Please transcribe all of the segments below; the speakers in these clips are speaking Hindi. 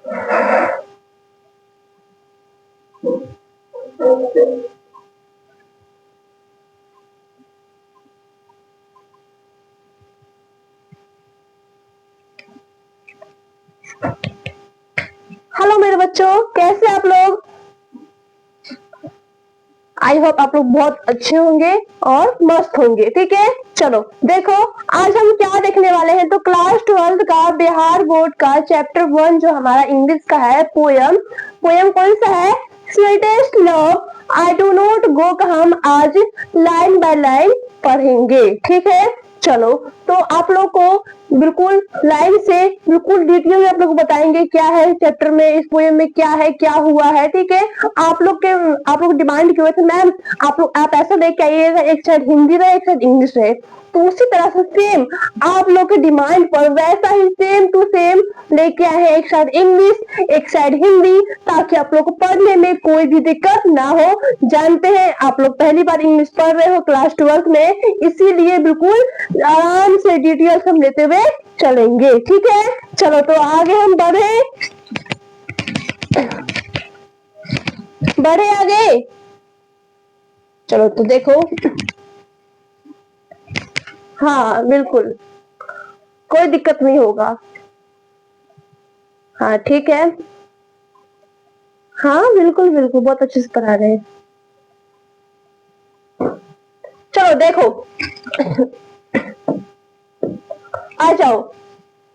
हेलो मेरे बच्चों, कैसे आप लोग? आई होप आप लोग बहुत अच्छे होंगे और मस्त होंगे। ठीक है, चलो देखो आज हम क्या देखने वाले हैं। तो क्लास 12 का बिहार बोर्ड का चैप्टर 1 जो हमारा इंग्लिश का है, पोयम कौन सा है? Sweetest love I do not गो का हम आज लाइन बाय लाइन पढ़ेंगे। ठीक है, चलो तो आप लोग को बिल्कुल लाइन से बिल्कुल डिटेल में आप लोग बताएंगे क्या है चैप्टर में, इस पोएम में क्या है, क्या हुआ है। ठीक है, आप लोग डिमांड किए थे मैम आप ऐसा लेके आइएगा, एक साइड हिंदी रहे एक साइड इंग्लिश रहे। तो उसी तरह से सेम आप लोग के डिमांड पर वैसा ही सेम टू सेम लेके आए हैं, एक साइड इंग्लिश एक साइड हिंदी, ताकि आप लोग को पढ़ने में कोई भी दिक्कत ना हो। जानते हैं आप लोग पहली बार इंग्लिश पढ़ रहे हो क्लास 12 में, इसीलिए बिल्कुल आराम से डिटेल्स हम लेते हुए चलेंगे। ठीक है, चलो तो आगे हम बढ़े आगे। चलो तो देखो, हाँ बिल्कुल कोई दिक्कत नहीं होगा। हाँ ठीक है, हाँ बिल्कुल बिल्कुल बहुत अच्छे से पढ़ा रहे हैं। चलो देखो आ जाओ,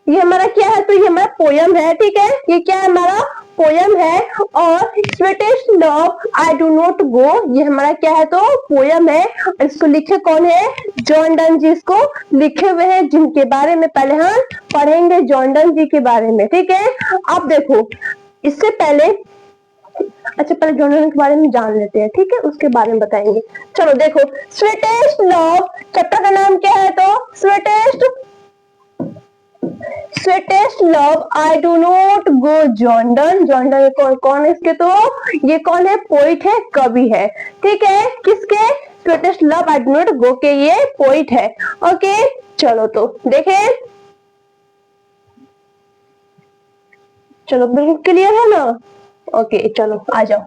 ये हमारा क्या है? तो ये हमारा पोयम है। ठीक है, ये क्या है? हमारा पोयम है। और sweetest love I do not go, ये हमारा क्या है? तो पोयम है। इसको लिखे कौन है? जॉन डन जी इसको लिखे हुए हैं, जिनके बारे में पहले हम पढ़ेंगे, जॉन डन जी के बारे में। ठीक है, अब देखो इससे पहले, अच्छा पहले जॉन डन के बारे में जान लेते हैं। ठीक है, उसके बारे में बताएंगे। चलो देखो, स्वीटेस्ट लव चैप्टर का नाम क्या है? तो sweetest love I do not go John Donne. John Donne कौन है इसके? तो ये कौन है? पोइट है, कवि है। ठीक है, किसके? Sweetest love I do not गो के ये पोइट है। ओके, चलो तो देखें, चलो बिल्कुल क्लियर है ना? ओके चलो आ जाओ।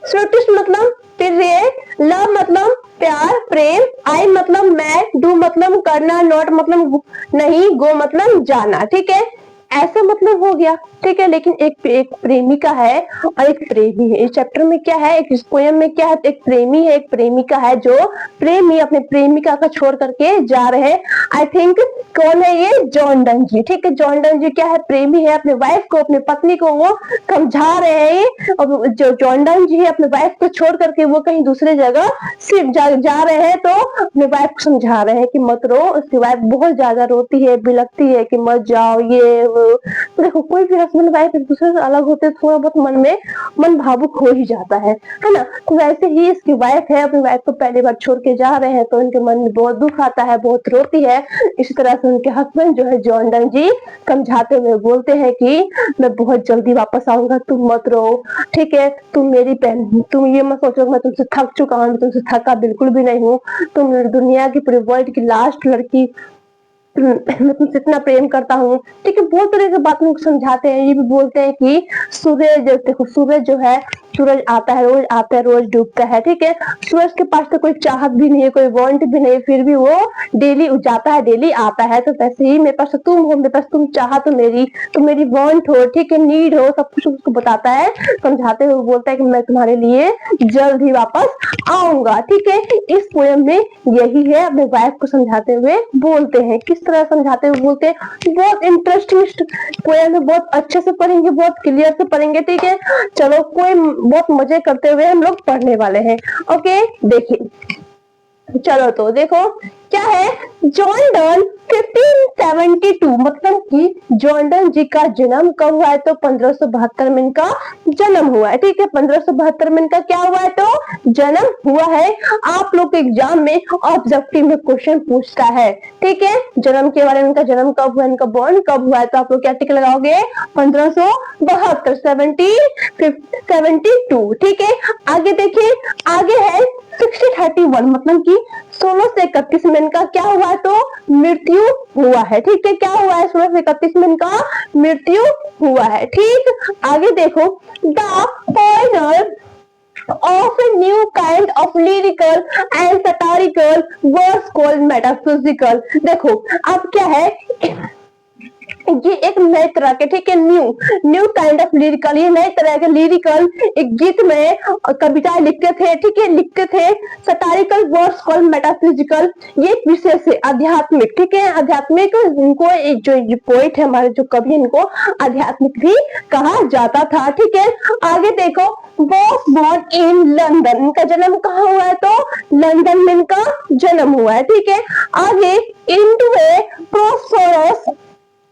स्वीटेस्ट मतलब प्रिय, लव मतलब प्यार प्रेम, आई मतलब मैं, डू मतलब करना, नॉट मतलब नहीं, गो मतलब जाना। ठीक है, ऐसा मतलब हो गया। ठीक है, लेकिन एक प्रेमिका है और एक प्रेमी है। इस चैप्टर में क्या है? इस पोयम में क्या है? एक प्रेमी है एक प्रेमिका है, जो प्रेमी अपने प्रेमिका को छोड़ करके जा रहे हैं। आई थिंक कौन है ये? जॉन डन जी। ठीक है, जॉन डन जी क्या है? प्रेमी है, अपने वाइफ को अपनी पत्नी को वो समझा रहे हैं। और जो जॉन डन जी है अपने वाइफ को छोड़ करके वो कहीं दूसरे जगह सिर्फ जा रहे हैं, तो अपने वाइफ को समझा रहे हैं कि मत रो। उसकी वाइफ बहुत ज्यादा रोती है, बिलखती है कि मत जाओ ये वो। तो देखो कोई भी हस्बैंड वाइफ एक दूसरे से अलग होते थोड़ा बहुत मन भावुक हो ही जाता है ना? तो वैसे ही इसकी वाइफ है, अपनी वाइफ को पहली बार छोड़ के जा रहे हैं, तो उनके मन में बहुत दुख आता है, बहुत रोती है। इसी तरह से उनके हस्बैंड जो है जॉन डन जी समझाते हुए बोलते हैं कि मैं बहुत जल्दी वापस आऊंगा, तुम मत रो। ठीक है, तुम मेरी बहन, तुम ये मत सोचो मैं तुमसे थक चुका हूँ, तुमसे थका बिल्कुल भी नहीं हूँ। तुम दुनिया की पूरी वर्ल्ड की लास्ट लड़की, मैं तुमसे इतना प्रेम करता हूँ। ठीक है, बहुत तरह की बात उनको समझाते हैं। ये भी बोलते हैं कि सूरज देखो, सूरज जो है, सूरज आता है रोज, आता है रोज, डूबता है। ठीक है, सूरज के पास तो कोई चाहत भी नहीं है, कोई वांट भी नहीं, फिर भी वो डेली जाता है डेली आता है। तो वैसे ही मेरे पास तो तुम हो, मेरे पास तुम चाहत हो मेरी, तुम मेरी वांट हो, ठीक है, नीड हो, सब कुछ उसको बताता है, समझाते हुए बोलता है कि मैं तुम्हारे लिए जल्द ही वापस आऊंगा। ठीक है, इस पोएम में यही है, अपने वाइफ को समझाते हुए बोलते हैं। किस तरह समझाते हुए बोलते हैं? बहुत इंटरेस्टिंग पोएम है, बहुत अच्छे से पढ़ेंगे, बहुत क्लियर से पढ़ेंगे। ठीक है, चलो कोई बहुत मजे करते हुए हम लोग पढ़ने वाले हैं। ओके देखिए, चलो तो देखो क्या है? जॉन डन 1572 मतलब कि जॉन डन जी का जन्म कब हुआ है? तो 1572 में इनका जन्म हुआ है। ठीक है, 1572 में इनका क्या हुआ है? तो जन्म हुआ है। आप लोग के एग्जाम में ऑब्जेक्टिव में क्वेश्चन पूछता है। ठीक है, जन्म के बारे में, इनका जन्म कब हुआ, इनका बॉर्न कब हुआ है, तो आप लोग क्या टिक लगाओगे? 1572, 72। ठीक है, आगे देखिए, आगे है 1631 मतलब कि 1631 में इनका क्या हुआ है? तो मृत्यु हुआ है। ठीक है, क्या हुआ है? 1631 में इनका मृत्यु हुआ है। ठीक, आगे देखो, the pointer of a new kind of lyrical and satirical was called metaphysical। देखो अब क्या है, ये एक नए तरह के, ठीक है, न्यू काइंड ऑफ लिरिकल, ये नए तरह के लिरिकल एक गीत में कविताएं लिखते थे, ठीक है, लिखते थे। सटारिकल वर्ड्स कॉल्ड मेटाफिजिकल, ये विशेष है आध्यात्मिक, ठीक है, आध्यात्मिक, इनको जो पोइट है हमारे जो कवि, इनको आध्यात्मिक भी कहा जाता था। ठीक है, आगे देखो, वॉज बोर्न इन लंदन, इनका जन्म कहाँ हुआ है, तो लंदन में इनका जन्म हुआ है। ठीक है, आगे इनटू ए प्रोस्पेरस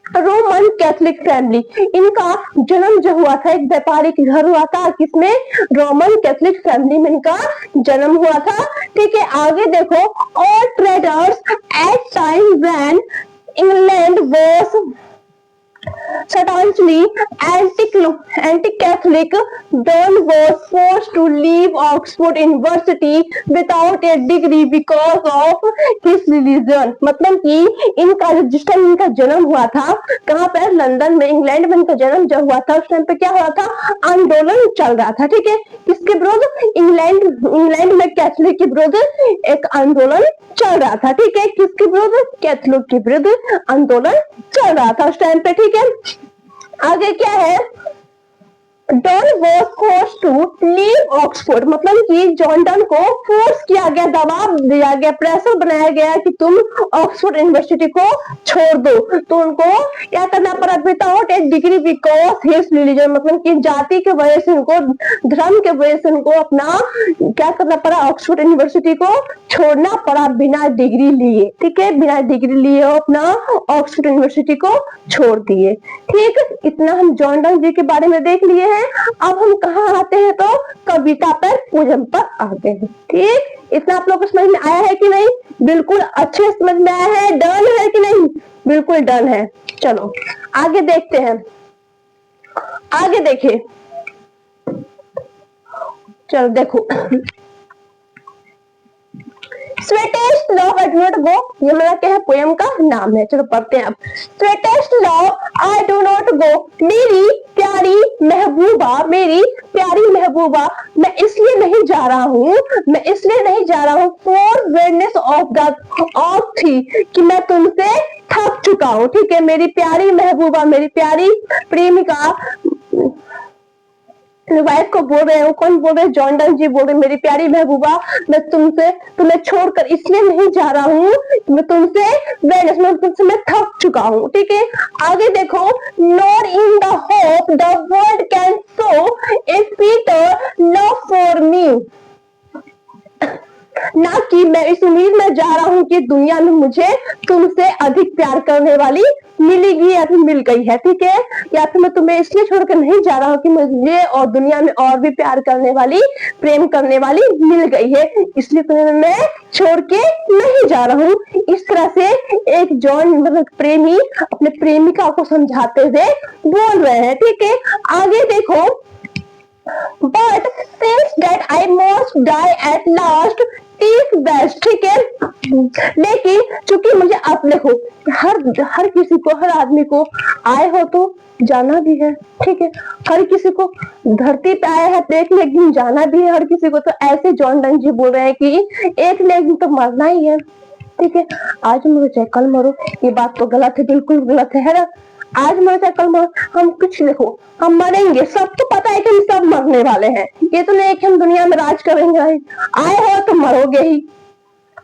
रोमन कैथोलिक फैमिली, इनका जन्म जो हुआ था एक व्यापारिक घर हुआ था, किसमें, रोमन कैथोलिक फैमिली में इनका जन्म हुआ था। ठीक है, आगे देखो, all traders at time when England was staunchly anti-Catholic, Don was forced to leave Oxford University without a degree because of his religion। मतलब कि इनका जिस टाइम इनका जन्म हुआ था, कहाँ पर, लंदन में, इंग्लैंड में इनका जन्म जब हुआ था, उस टाइम पे क्या हुआ था, आंदोलन चल रहा था। ठीक है, किसके विरुद्ध, इंग्लैंड में कैथोलिक के विरुद्ध एक आंदोलन चल रहा था। ठीक है, किसके विरुद्ध, कैथोलिक के विरुद्ध आंदोलन चल रहा था उस टाइम पे। ठीक है, आगे क्या है, Don was force to leave Oxford, मतलब कि जॉन डन को फोर्स किया गया, दबाव दिया गया, प्रेशर बनाया गया कि तुम ऑक्सफोर्ड यूनिवर्सिटी को छोड़ दो, तो उनको क्या करना पड़ा, without A degree because his religion, मतलब कि जाति के वजह से उनको, धर्म के वजह से उनको अपना क्या करना पड़ा, ऑक्सफोर्ड यूनिवर्सिटी को छोड़ना पड़ा बिना डिग्री लिए। ठीक है, बिना डिग्री लिए अपना ऑक्सफोर्ड यूनिवर्सिटी को छोड़ दिए। ठीक, इतना हम जॉन डन जी के बारे में देख लिए हैं। अब हम कहाँ आते हैं, तो कविता पर, पोयम पर आते हैं। ठीक, इतना आप लोग को समझ में आया है कि नहीं, बिल्कुल अच्छे समझ में आया है, डन है कि नहीं, बिल्कुल डन है। चलो आगे देखते हैं, आगे देखिए, चलो देखो, sweetest love I do not go, ये मेरा क्या है, पोयम का नाम है। चलो पढ़ते हैं अब। Sweetest love I do not go, मेरी प्यारी महबूबा, मेरी प्यारी महबूबा, मैं इसलिए नहीं जा रहा हूँ, मैं इसलिए नहीं जा रहा हूँ, फॉर वेडनेस ऑफ द ऑफ थी, कि मैं तुमसे थक चुका हूँ। ठीक है, मेरी प्यारी महबूबा, मेरी प्यारी प्रेमिका, वाइफ को बोल रहे हैं, कौन बोल रहे हैं, जॉन डन जी बोल रहे हैं, मेरी प्यारी महबूबा, मैं तुम्हें छोड़कर इसलिए नहीं जा रहा हूँ, मैं तुमसे मैं थक चुका हूँ। ठीक है, आगे देखो, not in the hope the world can show a sweeter love for me, ना कि मैं इस उम्मीद में जा रहा हूँ कि दुनिया में मुझे तुमसे अधिक प्यार करने वाली मिलेगी या फिर मिल गई है। ठीक है, या फिर मैं तुम्हें इसलिए छोड़कर नहीं जा रहा हूँ कि मुझे और दुनिया में और भी प्यार करने वाली, प्रेम करने वाली मिल गई है, इसलिए तुम्हें मैं छोड़ के नहीं जा रहा हूँ। इस तरह से एक जॉन मतलब प्रेमी अपने प्रेमिका को समझाते हुए बोल रहे हैं। ठीक है, आगे देखो, But since that I must die at last, is best। ठीक है, लेकिन चूंकि मुझे, आप देखो, हर किसी को, हर आदमी को आए हो तो जाना भी है। ठीक है, हर किसी को धरती पे आया है तो एक न एक दिन जाना भी है हर किसी को। तो ऐसे जॉन डन जी बोल रहे हैं कि एक न एक दिन तो मरना ही है। ठीक है, आज मरो चाहे कल मरो, ये बात तो गलत है, बिल्कुल गलत है ना। आज मरो चाहे कल मरो, हम कुछ देखो, हम मरेंगे, सबको पता है कि हम सब मरने वाले हैं, ये तो नहीं कि हम दुनिया में राज करेंगे, आए हो तो मरोगे ही।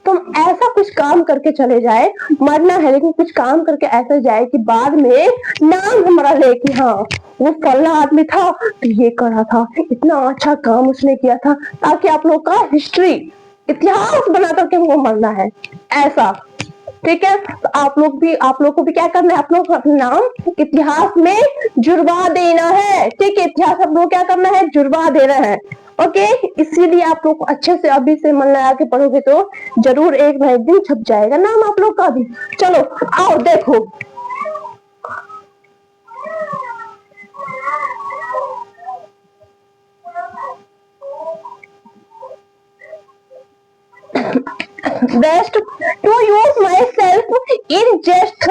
तुम ऐसा कुछ काम करके चले जाए, मरना है लेकिन कुछ काम करके ऐसा जाए कि बाद में नाम हमारा ले कि हाँ वो फलना आदमी था तो ये करा था, इतना अच्छा काम उसने किया था, ताकि आप लोग का हिस्ट्री, इतिहास बना करके वो मरना है ऐसा। ठीक है, तो आप लोग को भी क्या करना है, आप लोग को अपना नाम इतिहास में जुड़वा देना है। ठीक है, इतिहास आप लोग क्या करना है, जुड़वा देना है। ओके, इसीलिए आप लोग को अच्छे से अभी से मन लगा के पढ़ोगे तो जरूर एक ना एक दिन छप जाएगा नाम आप लोग का भी। चलो आओ देखो, best to use myself in just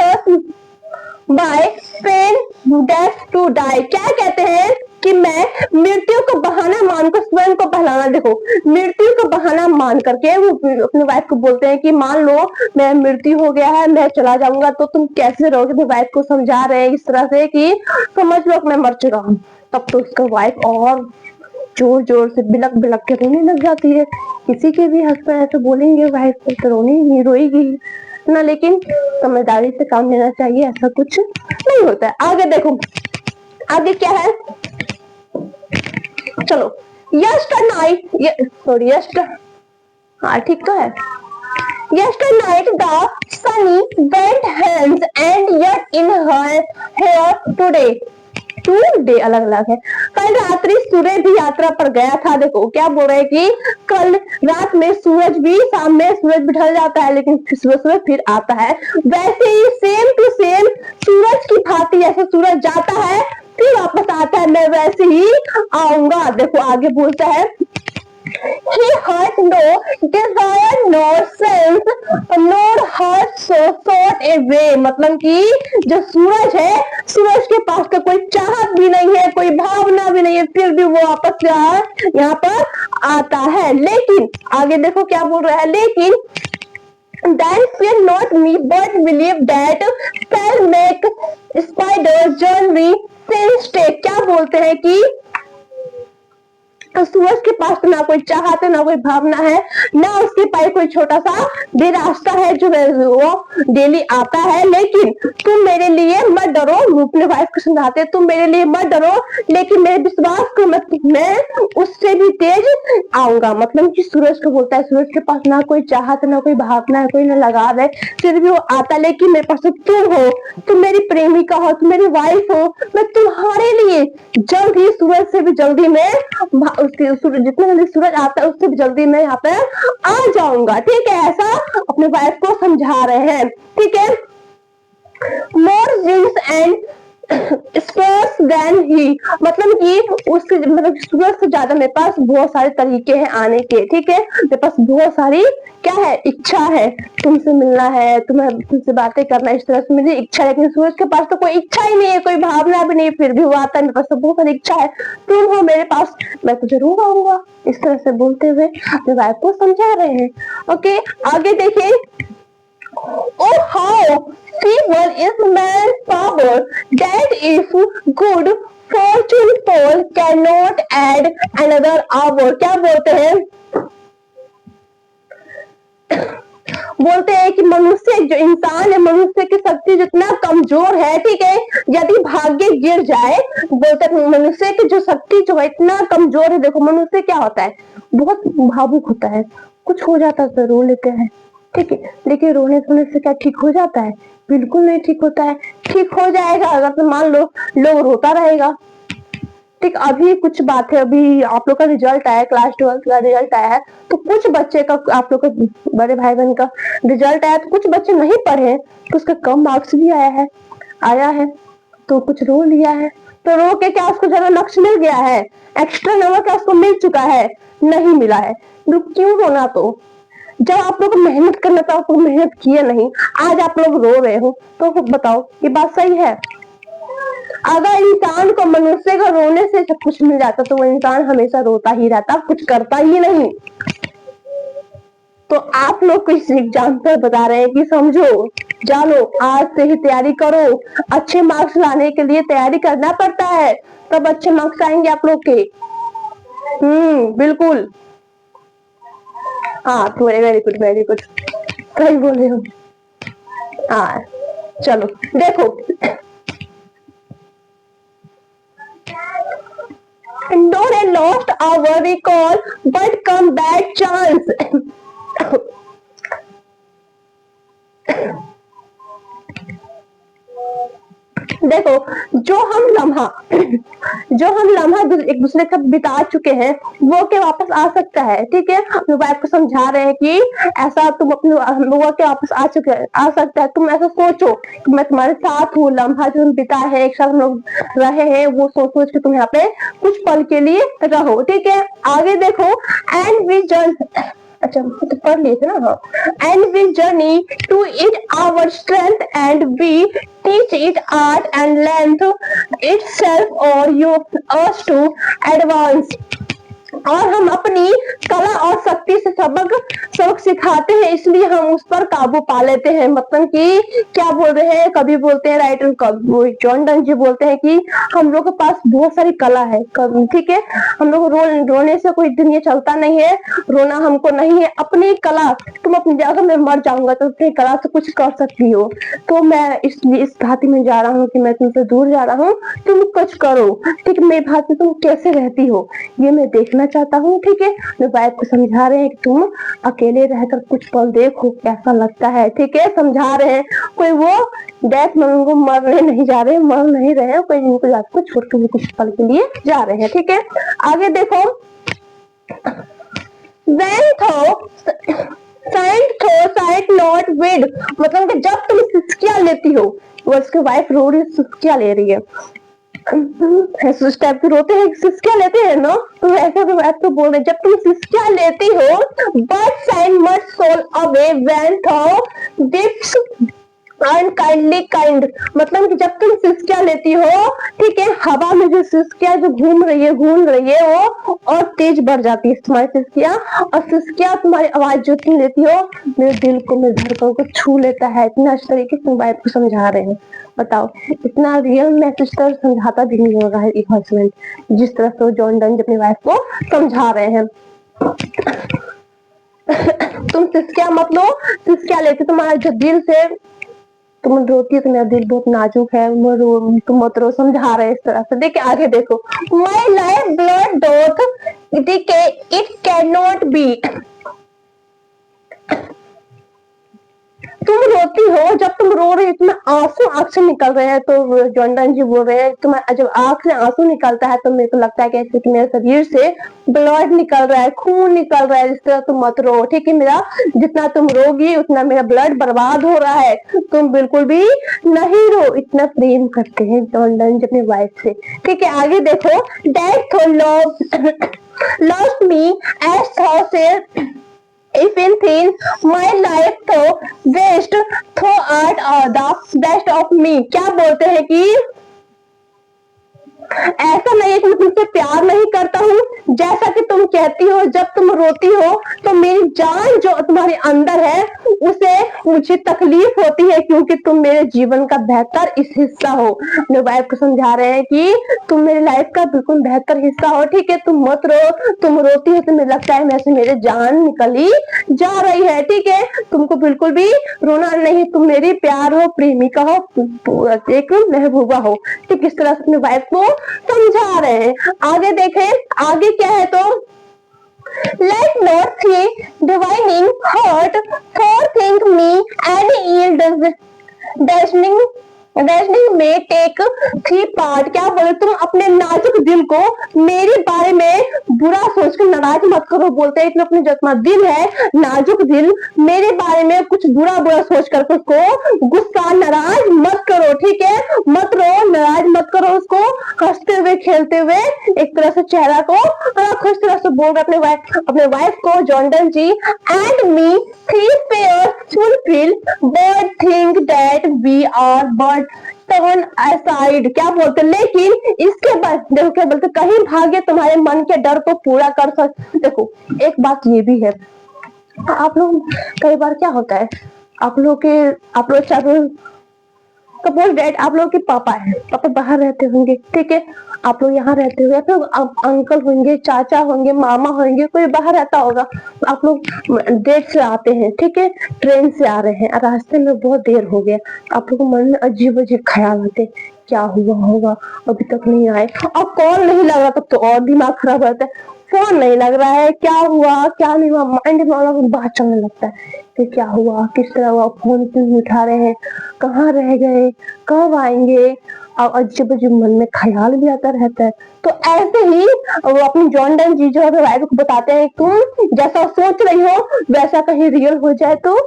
by pen death to die, क्या कहते हैं कि मैं मृत्यु को बहाना मानकर स्वयं को बहलाना। देखो मृत्यु को बहाना मान करके वो अपनी वाइफ को बोलते हैं कि मान लो मैं मृत्यु हो गया है, मैं चला जाऊंगा तो तुम कैसे रहोगे। अपनी वाइफ को समझा रहे हैं इस तरह से कि समझ लो मैं मर चुका हूँ। तब तो उसका वाइफ और जोर जोर से बिलक बिलक के रोने लग जाती है। किसी के भी हस्बैंड ऐसे बोलेंगे वाइफ को तो रोनी रोएगी ना, लेकिन समझदारी से काम लेना चाहिए, ऐसा कुछ नहीं होता है। आगे देखो, आगे क्या है, चलो yesternight, सॉरी हाँ ठीक तो है। Yesternight the sunny went hands and yet in her hair today अलग अलग है। कल रात्रि सूरज भी यात्रा पर गया था। देखो क्या बोल रहे हैं कि कल रात में सूरज भी, शाम में सूरज भी ढल जाता है लेकिन सुबह फिर आता है। वैसे ही सेम टू सेम सूरज की भांति जैसे सूरज जाता है फिर वापस आता है, मैं वैसे ही आऊंगा। देखो आगे बोलता है He had no desire nor sense nor heart so sought away, मतलब कि जो सूरज है, सूरज के पास तो कोई चाहत भी नहीं है, कोई भावना भी नहीं है, फिर भी वो वापस यहाँ पर आता है। लेकिन आगे देखो क्या बोल रहा है, लेकिन then fear not me but believe that shall make spiders journey since take, क्या बोलते हैं कि तो सूरज के पास तो ना कोई चाहत है, ना कोई भावना है, ना उसके पास कोई छोटा सा भी रास्ता है जो वो डेली आता है। लेकिन तुम मेरे लिए मत डरो, अपने वाइफ को समझाते, तुम मेरे लिए मत डरो लेकिन मेरे विश्वास को मत, मैं उससे भी तेज आऊंगा। मतलब कि सूरज को बोलता है, सूरज के पास ना कोई चाहत, ना कोई भावना है, कोई ना लगाव है, फिर भी वो आता, लेकिन मेरे पास तुम हो, तुम मेरी प्रेमिका हो, तुम मेरी वाइफ हो, मैं तुम्हारे लिए जल्द ही सूरज से भी जल्दी मैं सूरज, जितना जल्दी सूरज आता है उससे भी जल्दी मैं यहाँ पे आ जाऊंगा। ठीक है, ऐसा अपने वाइफ को समझा रहे हैं। ठीक है, मोर जिंस एंड स्पर्स देन ही, मतलब कि उसके मतलब सूरज से ज्यादा मेरे पास बहुत सारे तरीके हैं आने के। ठीक है, मेरे पास बहुत सारी क्या है, इच्छा है, तुमसे मिलना है, तुम्हें तुमसे बातें करना, इस तरह से मेरी इच्छा है। लेकिन सूरज के पास तो कोई इच्छा ही नहीं है, कोई भावना भी नहीं, फिर भी वो आता है, मेरे पास तो बहुत सारी इच्छा है, तुम हो मेरे पास, मैं तो जरूर आऊंगा। इस तरह से बोलते हुए अपने वाइफ को समझा रहे हैं। ओके, आगे देखिए, oh how feeble is man's power that if good fortune fall cannot add another hour, क्या बोलते हैं, बोलते हैं कि मनुष्य जो इंसान है, मनुष्य की शक्ति जितना कमजोर है। ठीक है, यदि भाग्य गिर जाए, बोलते हैं मनुष्य की जो शक्ति जो है इतना कमजोर है। देखो मनुष्य क्या होता है, बहुत भावुक होता है, कुछ हो जाता है तो रो लेते हैं। ठीक है, लेकिन रोने धोने से क्या ठीक हो जाता है, बिल्कुल नहीं ठीक होता है। ठीक हो जाएगा अगर तो मान लो लोग रोता रहेगा। ठीक, अभी कुछ बात है, अभी आप लोग का रिजल्ट आया, क्लास 12 का रिजल्ट आया है, तो कुछ बच्चे का, आप लोग का बड़े भाई बहन का रिजल्ट आया, तो कुछ बच्चे नहीं पढ़े तो उसका कम मार्क्स भी आया है तो कुछ रो लिया है, तो रो के क्या उसको ज्यादा लक्ष्य मिल गया है, एक्स्ट्रा नंबर क्या उसको मिल चुका है, नहीं मिला है। क्यों रोना, तो जब आप लोग मेहनत करना था, आप लोग मेहनत किए नहीं, आज आप लोग रो रहे हो, तो बताओ ये बात सही है। अगर इंसान को, मनुष्य को रोने से सब कुछ मिल जाता तो वो इंसान हमेशा रोता ही रहता, कुछ करता ही नहीं। तो आप लोग को इस एग्जाम्पल बता रहे हैं कि समझो, जानो, आज से ही तैयारी करो, अच्छे मार्क्स लाने के लिए तैयारी करना पड़ता है, तब अच्छे मार्क्स आएंगे आप लोग के। बिल्कुल, हाँ, थोड़े, वेरी गुड वेरी गुड, सही बोले हो। हाँ चलो देखो, not a lost hour recall but come back chance। देखो, जो हम लम्हा एक दूसरे का बिता चुके हैं वो के वापस आ सकता है। ठीक है, अपने वाइफ को समझा रहे हैं कि ऐसा तुम अपने वो के वापस आ सकता है। तुम ऐसा सोचो कि मैं तुम्हारे साथ हूँ, लम्हा जो हम बिता है, एक साथ हम लोग रहे हैं, वो सोच के तुम यहाँ पे कुछ पल के लिए रहो। ठीक है, आगे देखो, एंड वी जस्ट अच्छा तो पढ़ लिए थे ना, हाँ। And we journey to it our strength and we teach it art and length itself और यू अस टू एडवांस। और हम अपनी कला और शक्ति से सबक सबक सिखाते हैं, इसलिए हम उस पर काबू पा लेते हैं। मतलब कि क्या बोल रहे हैं, कभी बोलते हैं राइटर कवि जॉन डन जी बोलते हैं कि हम लोग के पास बहुत सारी कला है, ठीक है, हम लोग रोने से कोई दिन ये चलता नहीं है, रोना हमको नहीं है। अपनी कला, तुम अपनी जगह में मर जाऊंगा तो अपनी कला से कुछ कर सकती हो। तो मैं इसलिए इस घाटी में जा रहा हूँ कि मैं तुमसे दूर जा रहा हूँ, तुम कुछ करो, ठीक है, मेरी बात में तुम कैसे रहती हो ये मैं देखना चाहता हूँ, ठीक है। मेरे वाइफ को समझा रहे हैं कि तुम अकेले रहकर कुछ पल देखो कैसा लगता है, ठीक है, समझा रहे हैं। कोई वो डेथ को मरने नहीं जा रहे, मर नहीं रहे हैं, कोई इनको रात को छोड़ के कुछ पल के लिए जा रहे हैं, ठीक है। आगे देखो, when thou sight not with, मतलब कि जब तुम सिसकियां लेती हो, वो उसकी वाइफ रो रही, सिसकियां ले रही है, उस टाइप के रोते हैं, सिसकियां लेते हैं ना, तो ऐसे भी बात तो बोल रहे, जब तुम सिसकियां लेती हो, but sign much soul away when thou dips unkindly kind, मतलब कि जब तुम सिसकियां लेती हो, ठीक है, हवा में जो सिसकियां जो घूम रही है वो और तेज बढ़ जाती है तुम्हारी सिसकियां, और सिसकियां तुम्हारी आवाज जो तुम लेती हो मेरे दिल को, मेरे धड़कन को छू लेता है। इतना अच्छे तरीके से वाइफ को समझा रहे हैं, बताओ, इतना रियल मैसेज तो समझाता भी नहीं होगा एक हस्बैंड, जिस तरह से जॉन डन अपनी वाइफ को समझा रहे हैं। तुम सिसकियां मत लो, सिसकियां लेते तुम्हारा जो दिल से तुम रोती है तो मेरा दिल बहुत नाजुक है, तुम मत रो, समझा रहे हैं इस तरह से। देखिए आगे देखो, my life blood doth it cannot be, तुम रोती हो, जब तुम रो रही हो तुम्हें आंसू आंख से निकल रहे हैं, तो जॉन डन जी बोल रहे हैं तुम्हें जब आंख से आंसू निकलता है तो मेरे को लगता है कि कि मेरे शरीर से ब्लड निकल रहा है, खून निकल रहा है, इस तरह तुम मत रो, ठीक है। मेरा जितना तुम रोगी उतना मेरा ब्लड बर्बाद हो रहा है, तुम बिल्कुल भी नहीं रो। इतना प्रेम करते हैं जॉन डन जी अपनी वाइफ से, ठीक है। आगे देखो, death lost me as thou said, if in things my life तो waste thou art the best of me। क्या बोलते हैं कि ऐसा नहीं है कि मैं तुमसे प्यार नहीं करता हूँ, जैसा कि तुम कहती हो, जब तुम रोती हो तो मेरी जान जो तुम्हारे अंदर है उसे मुझे तकलीफ होती है, क्योंकि तुम मेरे जीवन का बेहतर इस हिस्सा हो। अपने वाइफ को समझा रहे हैं कि तुम मेरी लाइफ का बिल्कुल बेहतर हिस्सा हो, ठीक है, तुम मत रो, तुम रोती हो तो मुझे लगता है वैसे मेरे जान निकली जा रही है, ठीक है, तुमको बिल्कुल भी रोना नहीं, तुम मेरी प्यार हो, प्रेमिका हो, एक महबूबा हो, ठीक, इस तरह से अपने वाइफ को समझा रहे हैं। आगे देखें, आगे क्या है, तो let not see divining hurt for think me any ill Dashing में टेक थ्री पार्ट। क्या बोले, तुम अपने नाजुक दिल को मेरे बारे में बुरा सोचकर नाराज मत करो। बोलते हैं अपने जो अपना दिल है नाजुक दिल, मेरे बारे में कुछ बुरा बुरा सोच कर उसको गुस्सा नाराज मत करो, ठीक है, मत रो, नाराज मत करो उसको, हंसते हुए खेलते हुए एक तरह से चेहरा को खुश तरह से बोल रहे अपने वाइफ को John Donne ji, and me three pair fulfil but think that we are but turn aside. क्या बोलते, लेकिन इसके बाद देखो क्या बोलते, कहीं भाग्य तुम्हारे मन के डर को पूरा कर सकते। देखो एक बात ये भी है, आप लोग कई बार क्या होता है, आप लोग सपोज डैड, आप लोग के पापा है, पापा बाहर रहते होंगे, ठीक है, आप लोग यहाँ रहते होंगे, फिर अंकल होंगे, चाचा होंगे, मामा होंगे, कोई बाहर रहता होगा, आप लोग देर से आते हैं, ठीक है, ट्रेन से आ रहे हैं, रास्ते में बहुत देर हो गया, आप लोग को मन में अजीब अजीब ख्याल आते, क्या हुआ होगा, अभी तक नहीं आए, और कॉल नहीं लग रहा तब तो और दिमाग खराब रहता है, फोन नहीं लग रहा है, क्या हुआ क्या नहीं हुआ, माइंड में बात चलने लगता है कि क्या हुआ, किस तरह हुआ, फोन क्यों नहीं उठा रहे हैं, कहाँ रह गए, कब आएंगे, और अजीब अजीब मन में ख्याल भी आता रहता है। तो ऐसे ही वो अपनी जॉन डन जी जो है वाइफ को बताते हैं, तुम जैसा सोच रही हो वैसा कहीं रियल हो जाए तो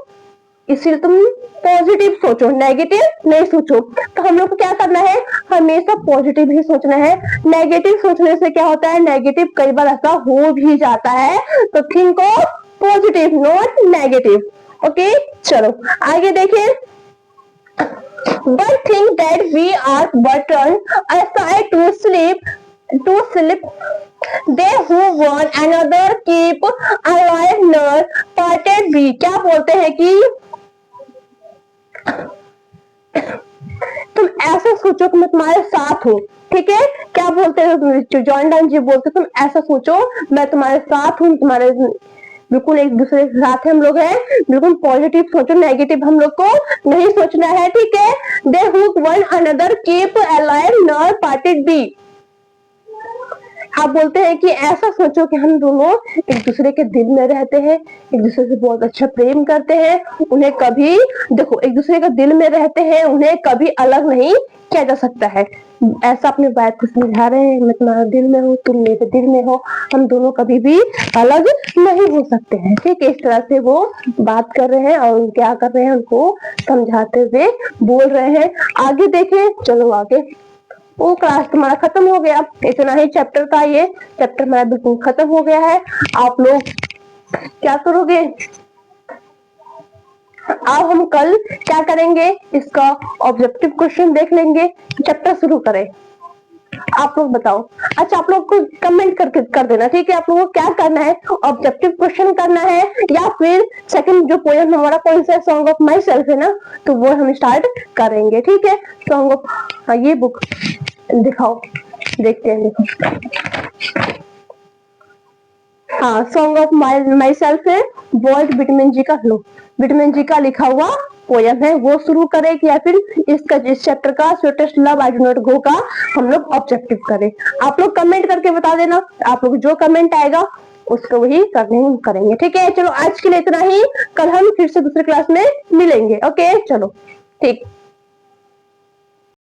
इसलिए तुम पॉजिटिव सोचो, नेगेटिव नहीं सोचो। तो हम लोग को क्या करना है, हमेशा पॉजिटिव ही सोचना है। नेगेटिव सोचने से क्या होता है, नेगेटिव कई बार ऐसा हो भी जाता है, तो think of positive not negative. Okay चलो आगे देखें। One thing that we are button aside to sleep. They who want another keep alive nor parted be। क्या बोलते हैं कि तुम ऐसा सोचो कि मैं तुम्हारे साथ हूँ, ठीक है। क्या बोलते हैं जॉन डाइन जी, बोलते तुम ऐसा सोचो मैं तुम्हारे साथ हूँ, तुम्हारे बिल्कुल एक दूसरे के साथ हम लोग हैं, बिल्कुल पॉजिटिव सोचो, नेगेटिव हम लोग को नहीं सोचना है, ठीक है। They who one another keep alive nor parted be. आप बोलते हैं कि ऐसा सोचो कि हम दोनों एक दूसरे के दिल में रहते हैं, एक दूसरे से बहुत अच्छा प्रेम करते हैं, उन्हें कभी देखो एक दूसरे के दिल में रहते हैं, उन्हें कभी अलग नहीं किया जा सकता है। ऐसा अपने बात को समझा रहे हैं, मैं तुम्हारे दिल में हूँ, तुम मेरे दिल में हो, हम दोनों कभी भी अलग नहीं हो सकते हैं, ठीक है। इस तरह से वो बात कर रहे हैं और क्या कर रहे हैं, उनको समझाते हुए बोल रहे हैं। आगे देखें, चलो आगे। वो क्लास तुम्हारा खत्म हो गया, इतना ही चैप्टर था, ये चैप्टर हमारा बिल्कुल खत्म हो गया है। आप लोग क्या करोगे, अब हम कल क्या करेंगे, इसका ऑब्जेक्टिव क्वेश्चन देख लेंगे, चैप्टर शुरू करें। आप लोग बताओ। अच्छा आप लोग को कमेंट करके कर देना, ठीक है। आप लोगों को क्या करना है, ऑब्जेक्टिव क्वेश्चन करना है या फिर सेकंड जो पोएम हमारा कौन सा सॉन्ग ऑफ माई सेल्फ है ना, तो वो हम स्टार्ट करेंगे, ठीक है। सॉन्ग ऑफ, हाँ ये बुक दिखाओ, देखते हैं, देखो। हाँ सॉन्ग ऑफ माई सेल्फ है, वॉल्ट विटमैन जी का, लो विटमैन जी का लिखा हुआ पोयम है, वो शुरू करें या फिर इसका इस चैप्टर का sweetest love I do not गो का हम लोग ऑब्जेक्टिव करें। आप लोग कमेंट करके बता देना, आप लोग जो कमेंट आएगा उसको वही करेंगे, ठीक है। चलो आज के लिए इतना ही, कल हम फिर से दूसरे क्लास में मिलेंगे। ओके चलो ठीक।